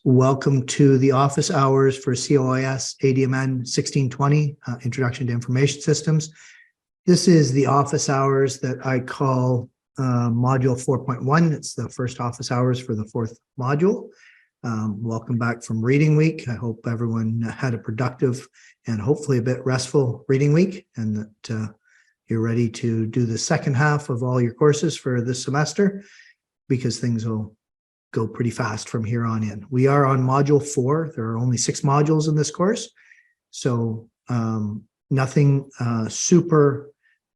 Welcome to the office hours for COIS ADMN 1620, Introduction to Information Systems. This is the office hours that I call module 4.1. It's the first office hours for the fourth module. Welcome back from reading week. I hope everyone had a productive and hopefully a bit restful reading week, and that you're ready to do the second half of all your courses for this semester, because things will go pretty fast from here on in. We are on module 4. There are only 6 modules in this course, so nothing super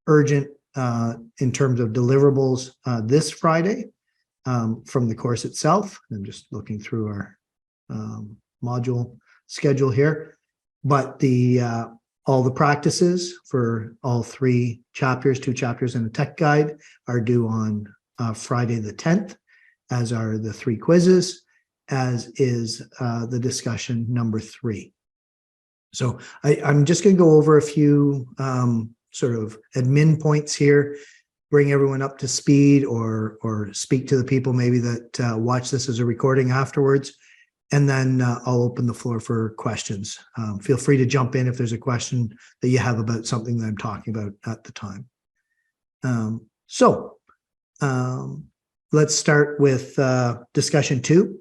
urgent in terms of deliverables this Friday from the course itself. I'm just looking through our module schedule here, but all the practices for all 3 chapters, 2 chapters and a tech guide, are due on Friday the 10th, as are the 3 quizzes, as is the discussion number 3. So I'm just going to go over a few sort of admin points here, bring everyone up to speed, or speak to the people maybe that watch this as a recording afterwards, and then I'll open the floor for questions. Feel free to jump in if there's a question that you have about something that I'm talking about at the time. Let's start with discussion 2.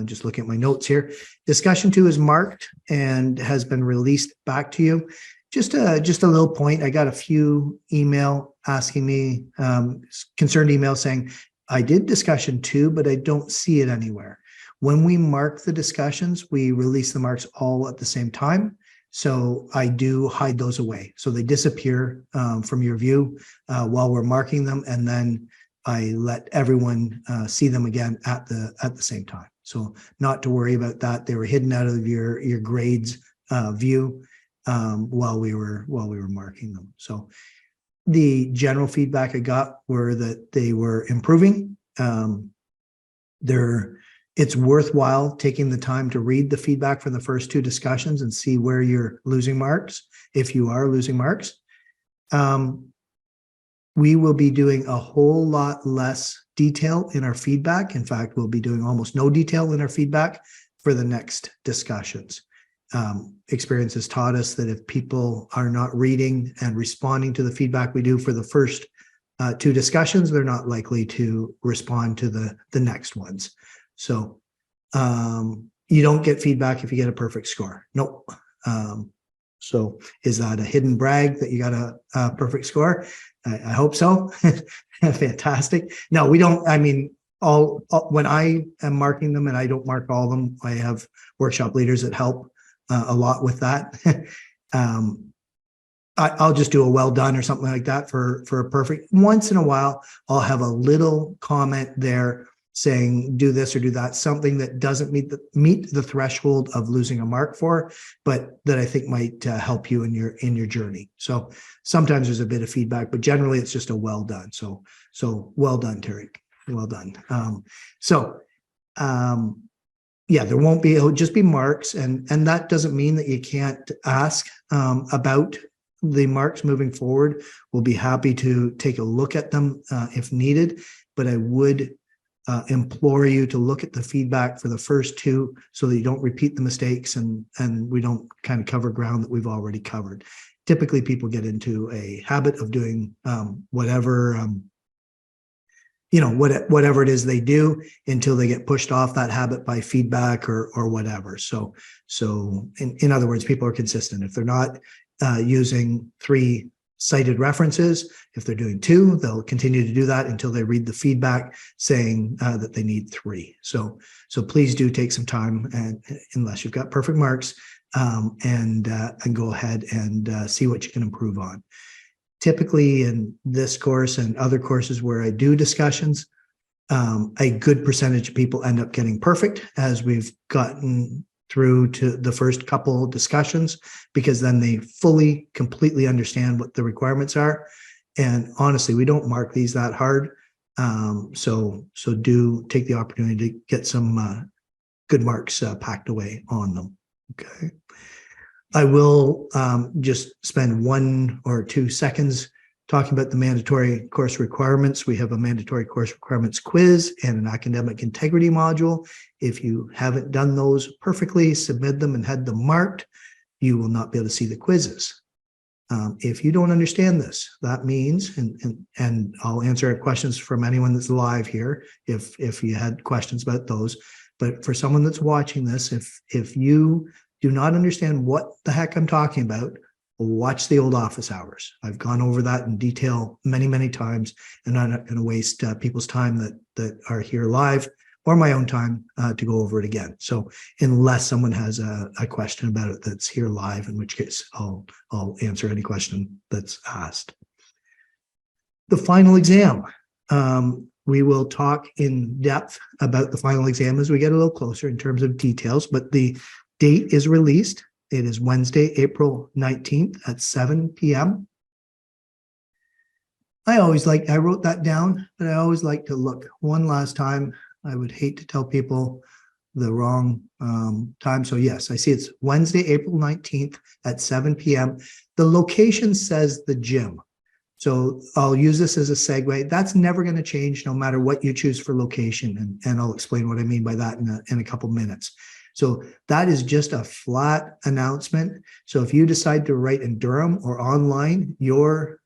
Just looking at my notes here. Discussion 2 is marked and has been released back to you. Just a little point. I got a few email asking me, concerned email saying, I did discussion 2, but I don't see it anywhere. When we mark the discussions, we release the marks all at the same time. So I do hide those away. So they disappear from your view while we're marking them, and then I let everyone see them again at the same time. So not to worry about that. They were hidden out of your grades view while we were marking them. So the general feedback I got were that they were improving. It's worthwhile taking the time to read the feedback from the first 2 discussions and see where you're losing marks, if you are losing marks. We will be doing a whole lot less detail in our feedback. In fact, we'll be doing almost no detail in our feedback for the next discussions. Experience has taught us that if people are not reading and responding to the feedback we do for the first 2 discussions, they're not likely to respond to the next ones. So you don't get feedback if you get a perfect score. Nope. So is that a hidden brag that you got a perfect score? I hope so. Fantastic. No, we don't. I mean, when I am marking them, and I don't mark all of them, I have workshop leaders that help a lot with that. I'll just do a well done or something like that for a perfect. Once in a while, I'll have a little comment there saying do this or do that, something that doesn't meet the threshold of losing a mark for, but that I think might help you in your journey. So sometimes there's a bit of feedback, but generally it's just a well done. So well done, Terry. Well done. Yeah, there won't be, it'll just be marks, and that doesn't mean that you can't ask about the marks moving forward. We'll be happy to take a look at them if needed, but I would implore you to look at the feedback for the first 2 so that you don't repeat the mistakes and we don't kind of cover ground that we've already covered. Typically, people get into a habit of doing whatever it is they do until they get pushed off that habit by feedback or whatever. So in other words, people are consistent. If they're not using 3 cited references, if they're doing 2, they'll continue to do that until they read the feedback saying that they need 3. So please do take some time, and unless you've got perfect marks, and go ahead and see what you can improve on. Typically in this course and other courses where I do discussions, a good percentage of people end up getting perfect as we've gotten through to the first couple discussions, because then they completely understand what the requirements are. And honestly, we don't mark these that hard. So do take the opportunity to get some good marks packed away on them. Okay. I will just spend 1 or 2 seconds talking about the mandatory course requirements, we have a mandatory course requirements quiz and an academic integrity module. If you haven't done those perfectly, submit them and had them marked, you will not be able to see the quizzes. If you don't understand this, that means, and I'll answer questions from anyone that's live here if you had questions about those. But for someone that's watching this, if you do not understand what the heck I'm talking about, watch the old office hours. I've gone over that in detail many, many times, and I'm not going to waste people's time that are here live or my own time to go over it again. So unless someone has a question about it that's here live, in which case I'll answer any question that's asked. The final exam. We will talk in depth about the final exam as we get a little closer in terms of details, but the date is released. It is Wednesday, April 19th at 7 p.m. I wrote that down, but I always like to look one last time. I would hate to tell people the wrong time. So yes, I see it's Wednesday, April 19th at 7 p.m. The location says the gym. So I'll use this as a segue. That's never going to change no matter what you choose for location. And I'll explain what I mean by that in a couple minutes. So that is just a flat announcement. So if you decide to write in Durham or online, your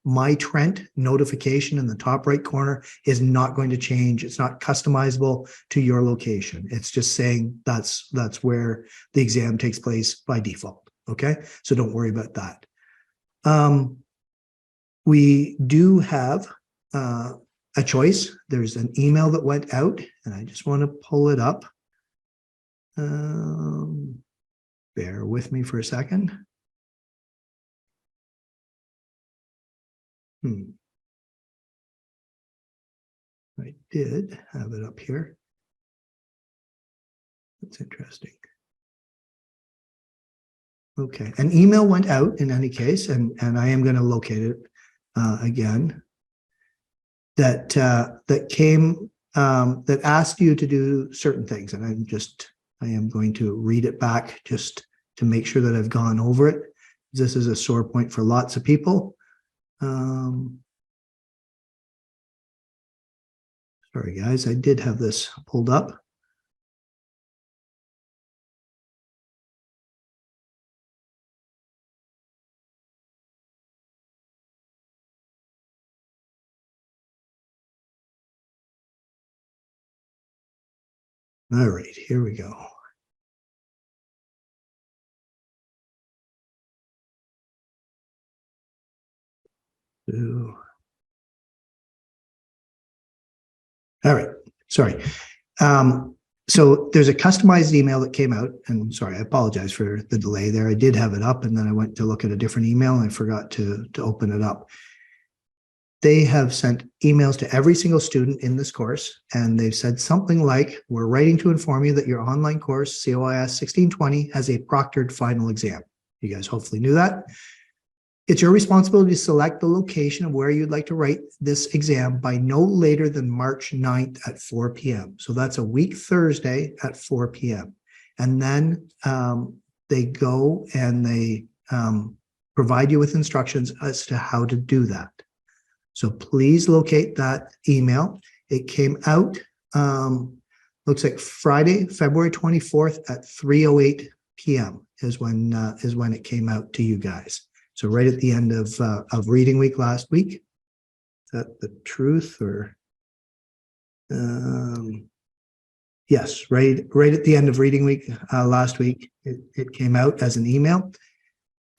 My Trent notification in the top right corner is not going to change. It's not customizable to your location. It's just saying that's where the exam takes place by default. Okay, so don't worry about that. We do have a choice. There's an email that went out, and I just want to pull it up. Bear with me for a second. I did have it up here. That's interesting. Okay, an email went out in any case, and I am going to locate it again. That came that asked you to do certain things, and I am going to read it back just to make sure that I've gone over it. This is a sore point for lots of people. Sorry, guys, I did have this pulled up. All right, here we go. All right, sorry. So there's a customized email that came out, and sorry, I apologize for the delay there. I did have it up, and then I went to look at a different email, and I forgot to open it up. They have sent emails to every single student in this course, and they've said something like, we're writing to inform you that your online course, COIS1620, has a proctored final exam. You guys hopefully knew that. It's your responsibility to select the location of where you'd like to write this exam by no later than March 9th at 4 p.m. So that's a week Thursday at 4 p.m. And then they go and they provide you with instructions as to how to do that. So please locate that email. It came out, looks like Friday, February 24th at 3:08 p.m. is when it came out to you guys. So right at the end of reading week last week. Is that the truth or? Yes, right at the end of reading week last week, it came out as an email.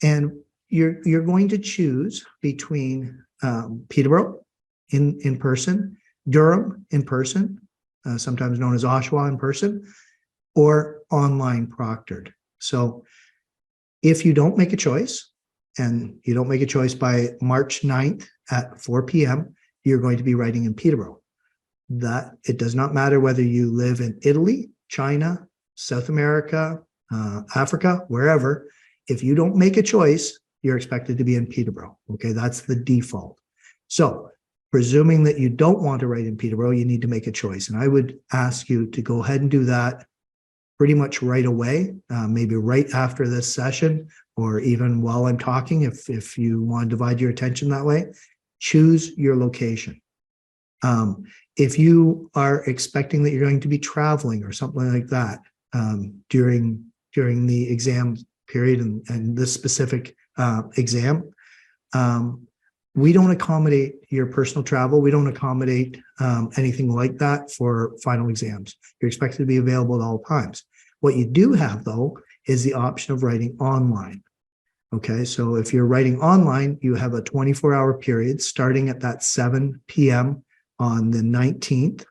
And you're going to choose between Peterborough in person, Durham in person, sometimes known as Oshawa in person, or online proctored. So if you don't make a choice, and you don't make a choice by March 9th at 4 p.m., you're going to be writing in Peterborough. That it does not matter whether you live in Italy, China, South America, Africa, wherever. If you don't make a choice, you're expected to be in Peterborough. Okay, that's the default. So presuming that you don't want to write in Peterborough, you need to make a choice. And I would ask you to go ahead and do that pretty much right away, maybe right after this session, or even while I'm talking, if you want to divide your attention that way, choose your location. If you are expecting that you're going to be traveling or something like that during the exam period and this specific exam, we don't accommodate your personal travel. We don't accommodate anything like that for final exams. You're expected to be available at all times. What you do have, though, is the option of writing online. Okay, so if you're writing online, you have a 24-hour period starting at that 7 p.m. on the 19th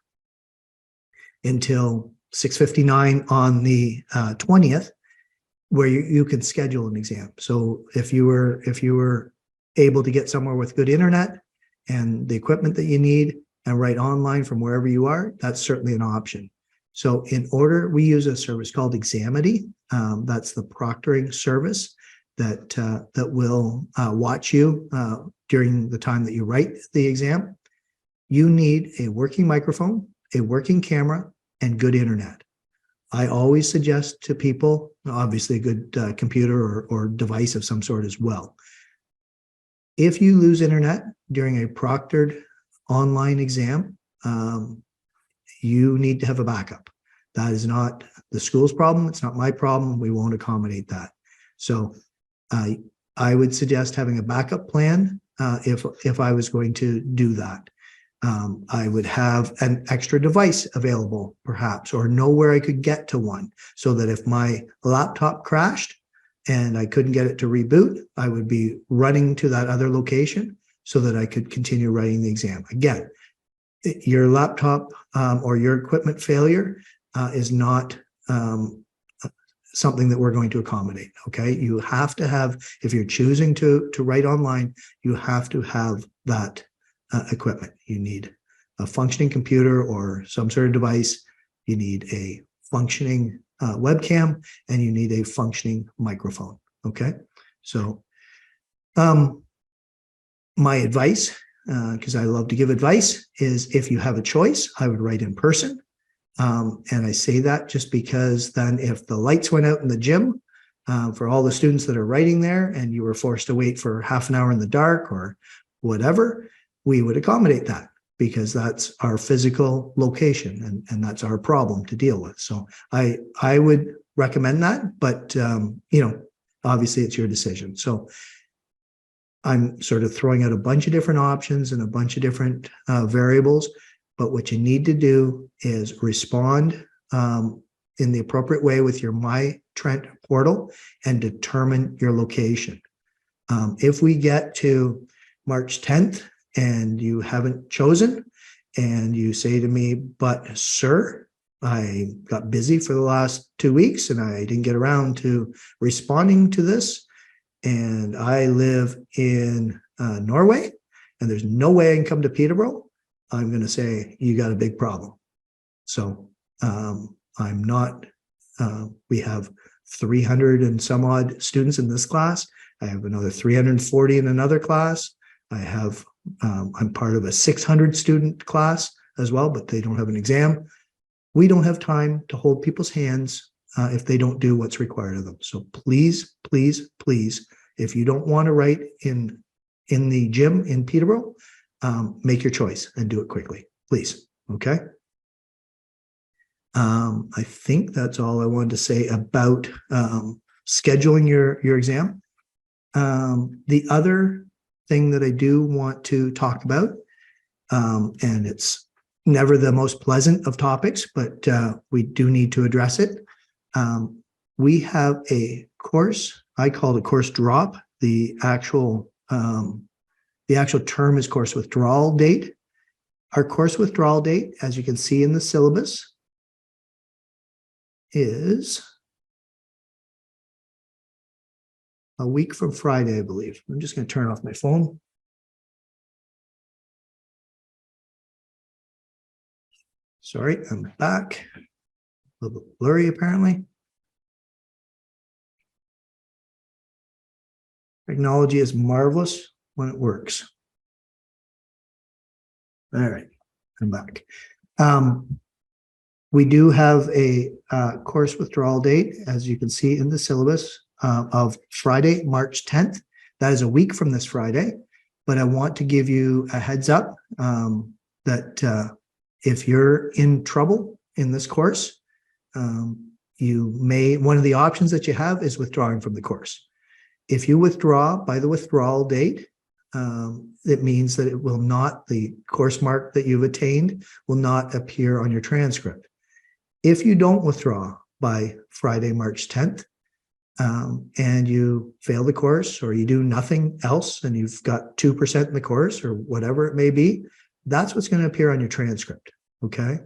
until 6:59 on the 20th, where you can schedule an exam. So if you were able to get somewhere with good internet and the equipment that you need and write online from wherever you are, that's certainly an option. So we use a service called Examity. That's the proctoring service that will watch you during the time that you write the exam. You need a working microphone, a working camera, and good internet. I always suggest to people, obviously a good computer or device of some sort as well. If you lose internet during a proctored online exam, you need to have a backup. That is not the school's problem. It's not my problem. We won't accommodate that. So I would suggest having a backup plan if I was going to do that. I would have an extra device available, perhaps, or know where I could get to one, so that if my laptop crashed and I couldn't get it to reboot, I would be running to that other location so that I could continue writing the exam. Again, your laptop or your equipment failure is not something that we're going to accommodate. Okay, you have to have, if you're choosing to write online, you have to have that equipment. You need a functioning computer or some sort of device. You need a functioning webcam, and you need a functioning microphone. Okay, so my advice, because I love to give advice, is if you have a choice, I would write in person. And I say that just because then if the lights went out in the gym for all the students that are writing there and you were forced to wait for half an hour in the dark or whatever, we would accommodate that because that's our physical location and that's our problem to deal with. So I would recommend that, but obviously it's your decision. So I'm sort of throwing out a bunch of different options and a bunch of different variables. But what you need to do is respond in the appropriate way with your My Trent portal and determine your location. If we get to March 10th and you haven't chosen and you say to me, but sir, I got busy for the last 2 weeks and I didn't get around to responding to this, and I live in Norway and there's no way I can come to Peterborough, I'm going to say you got a big problem. So I'm not, we have 300 and some odd students in this class. I have another 340 in another class. I have, I'm part of a 600 student class as well, but they don't have an exam. We don't have time to hold people's hands if they don't do what's required of them. So please, please, please, if you don't want to write in the gym in Peterborough, make your choice and do it quickly, please. Okay. I think that's all I wanted to say about scheduling your exam. The other thing that I do want to talk about, and it's never the most pleasant of topics, but we do need to address it. We have a course, I call it course drop. The actual term is course withdrawal date. Our course withdrawal date, as you can see in the syllabus, is a week from Friday, I believe. I'm just going to turn off my phone. Sorry, I'm back. A little bit blurry, apparently. Technology is marvelous when it works. All right, I'm back. We do have a course withdrawal date, as you can see in the syllabus, of Friday, March 10th. That is a week from this Friday, but I want to give you a heads up that if you're in trouble in this course, one of the options that you have is withdrawing from the course. If you withdraw by the withdrawal date, it means that the course mark that you've attained will not appear on your transcript. If you don't withdraw by Friday, March 10th, and you fail the course, or you do nothing else and you've got 2% in the course or whatever it may be, that's what's going to appear on your transcript. Okay.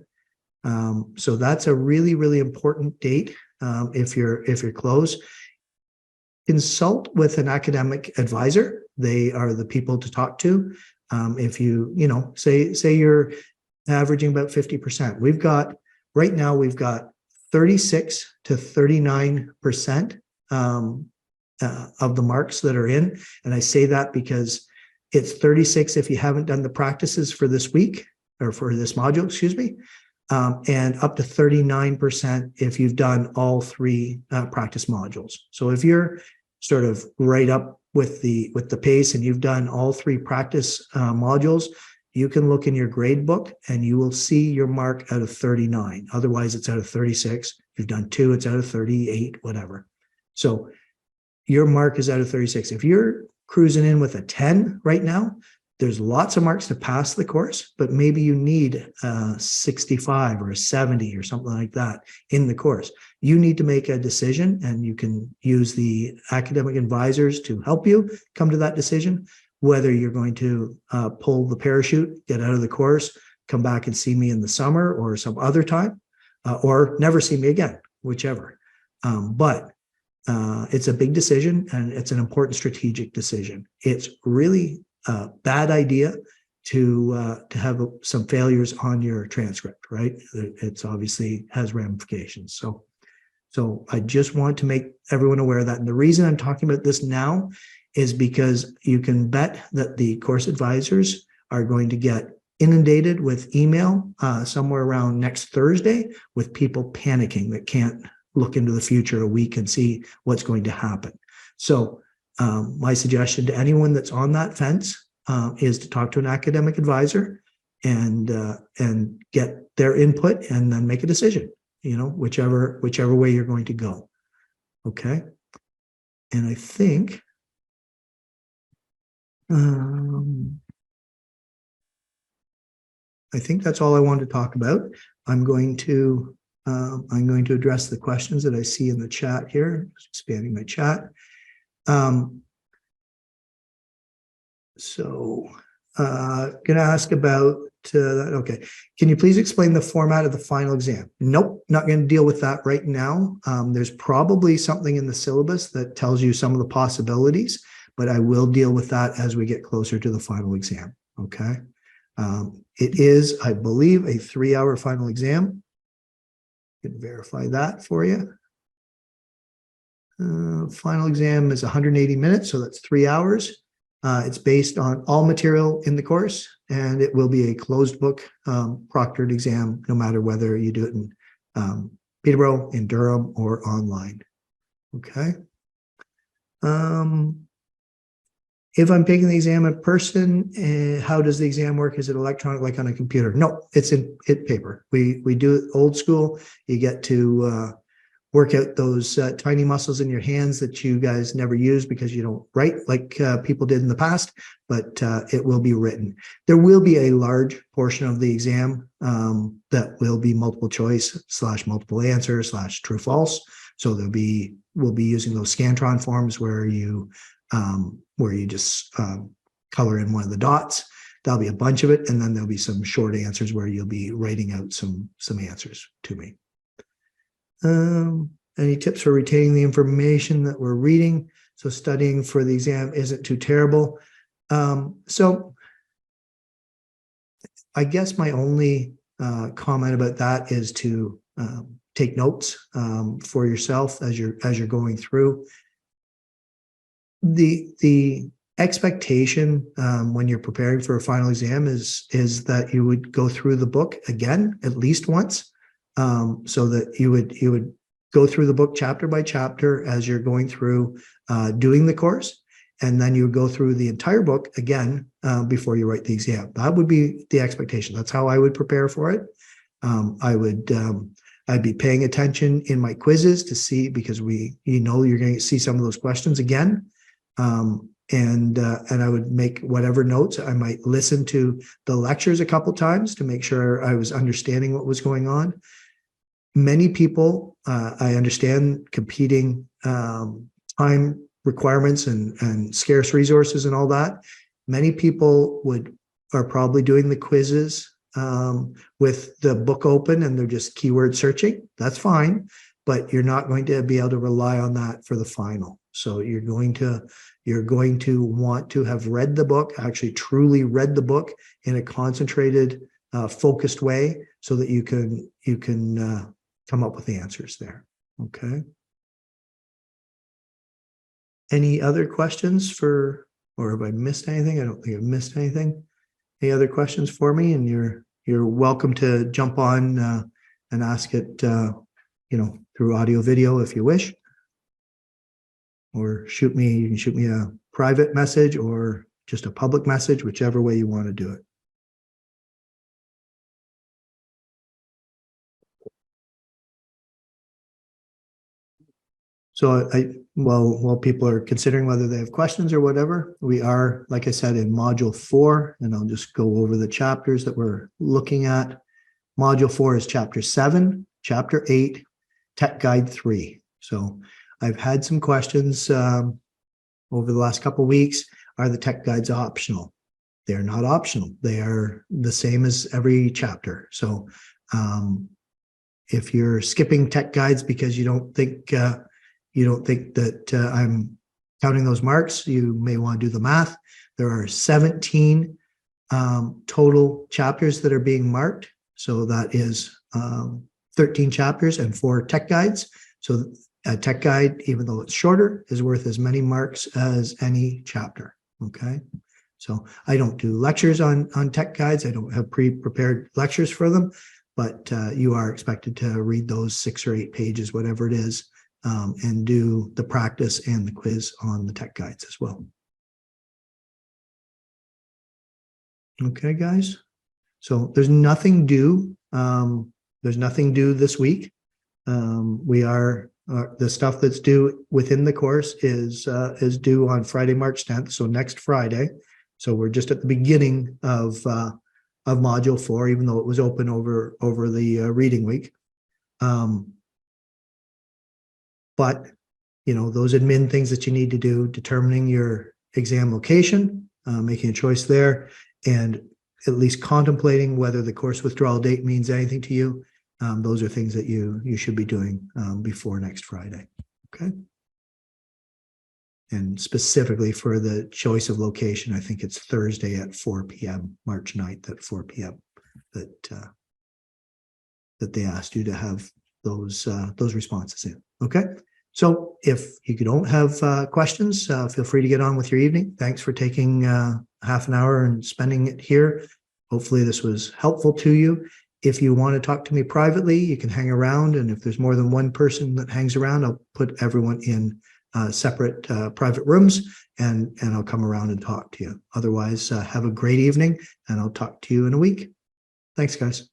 So that's a really, really important date. If you're close, consult with an academic advisor. They are the people to talk to. If say you're averaging about 50%, right now we've got 36 to 39% of the marks that are in. And I say that because it's 36 if you haven't done the practices for this week or for this module, excuse me, and up to 39% if you've done all three practice modules. So if you're sort of right up with the pace and you've done all three practice modules, you can look in your grade book and you will see your mark out of 39. Otherwise, it's out of 36. If you've done 2, it's out of 38, whatever. So your mark is out of 36. If you're cruising in with a 10 right now, there's lots of marks to pass the course, but maybe you need a 65 or a 70 or something like that in the course. You need to make a decision, and you can use the academic advisors to help you come to that decision, whether you're going to pull the parachute, get out of the course, come back and see me in the summer or some other time, or never see me again, whichever. But it's a big decision, and it's an important strategic decision. It's really a bad idea to have some failures on your transcript, right? It's obviously has ramifications. So I just want to make everyone aware of that. And the reason I'm talking about this now is because you can bet that the course advisors are going to get inundated with email somewhere around next Thursday with people panicking that can't look into the future a week and see what's going to happen. So my suggestion to anyone that's on that fence is to talk to an academic advisor and get their input and then make a decision, whichever way you're going to go. Okay. And I think that's all I wanted to talk about. I'm going to address the questions that I see in the chat here. Just expanding my chat. Going to ask about okay. Can you please explain the format of the final exam? Nope, not going to deal with that right now. There's probably something in the syllabus that tells you some of the possibilities, but I will deal with that as we get closer to the final exam. Okay. It is, I believe, a 3-hour final exam. I can verify that for you. Final exam is 180 minutes, so that's 3 hours. It's based on all material in the course, and it will be a closed book proctored exam, no matter whether you do it in Peterborough, in Durham, or online. Okay. If I'm taking the exam in person, how does the exam work? Is it electronic, like on a computer? No, it's in paper. We do it old school. You get to work out those tiny muscles in your hands that you guys never use because you don't write like people did in the past, but it will be written. There will be a large portion of the exam that will be multiple choice / multiple answer / true false. So we'll be using those Scantron forms where you just color in one of the dots. There'll be a bunch of it, and then there'll be some short answers where you'll be writing out some answers to me. Any tips for retaining the information that we're reading? So studying for the exam isn't too terrible. So I guess my only comment about that is to take notes for yourself as you're going through. The expectation when you're preparing for a final exam is that you would go through the book again at least once. so that you would go through the book chapter by chapter as you're going through doing the course, and then you go through the entire book again before you write the exam. That would be the expectation. That's how I would prepare for it. I'd be paying attention in my quizzes to see, because you're going to see some of those questions again. And I would make whatever notes. I might listen to the lectures a couple times to make sure I was understanding what was going on. Many people, I understand competing time requirements and scarce resources and all that. Many people are probably doing the quizzes with the book open and they're just keyword searching. That's fine, but you're not going to be able to rely on that for the final. So you're going to want to have read the book, actually truly read the book in a concentrated, focused way, so that you can come up with the answers there. Okay. Any other questions or have I missed anything? I don't think I've missed anything. Any other questions for me? And you're welcome to jump on and ask it, through audio, video if you wish, or you can shoot me a private message or just a public message, whichever way you want to do it. So while people are considering whether they have questions or whatever, we are, like I said, in module 4, and I'll just go over the chapters that we're looking at. Module 4 is chapter 7, chapter 8, Tech Guide 3. So I've had some questions over the last couple of weeks. Are the tech guides optional? They're not optional. They are the same as every chapter. So if you're skipping tech guides because you don't think that I'm counting those marks, you may want to do the math. There are 17 total chapters that are being marked. So that is 13 chapters and 4 tech guides. So a tech guide, even though it's shorter, is worth as many marks as any chapter. Okay. So I don't do lectures on tech guides. I don't have pre-prepared lectures for them, but you are expected to read those 6 or 8 pages, whatever it is, and do the practice and the quiz on the tech guides as well. Okay, guys. So there's nothing due. There's nothing due this week. The stuff that's due within the course is due on Friday, March 10th. So next Friday. So we're just at the beginning of module 4, even though it was open over the reading week. But those admin things that you need to do, determining your exam location, making a choice there, and at least contemplating whether the course withdrawal date means anything to you. Those are things that you should be doing before next Friday. Okay. And specifically for the choice of location, I think it's Thursday at 4 p.m., March 9th at 4 p.m. that they asked you to have those responses in. Okay. So if you don't have questions, feel free to get on with your evening. Thanks for taking half an hour and spending it here. Hopefully this was helpful to you. If you want to talk to me privately, you can hang around. And if there's more than one person that hangs around, I'll put everyone in separate private rooms and I'll come around and talk to you. Otherwise, have a great evening and I'll talk to you in a week. Thanks, guys.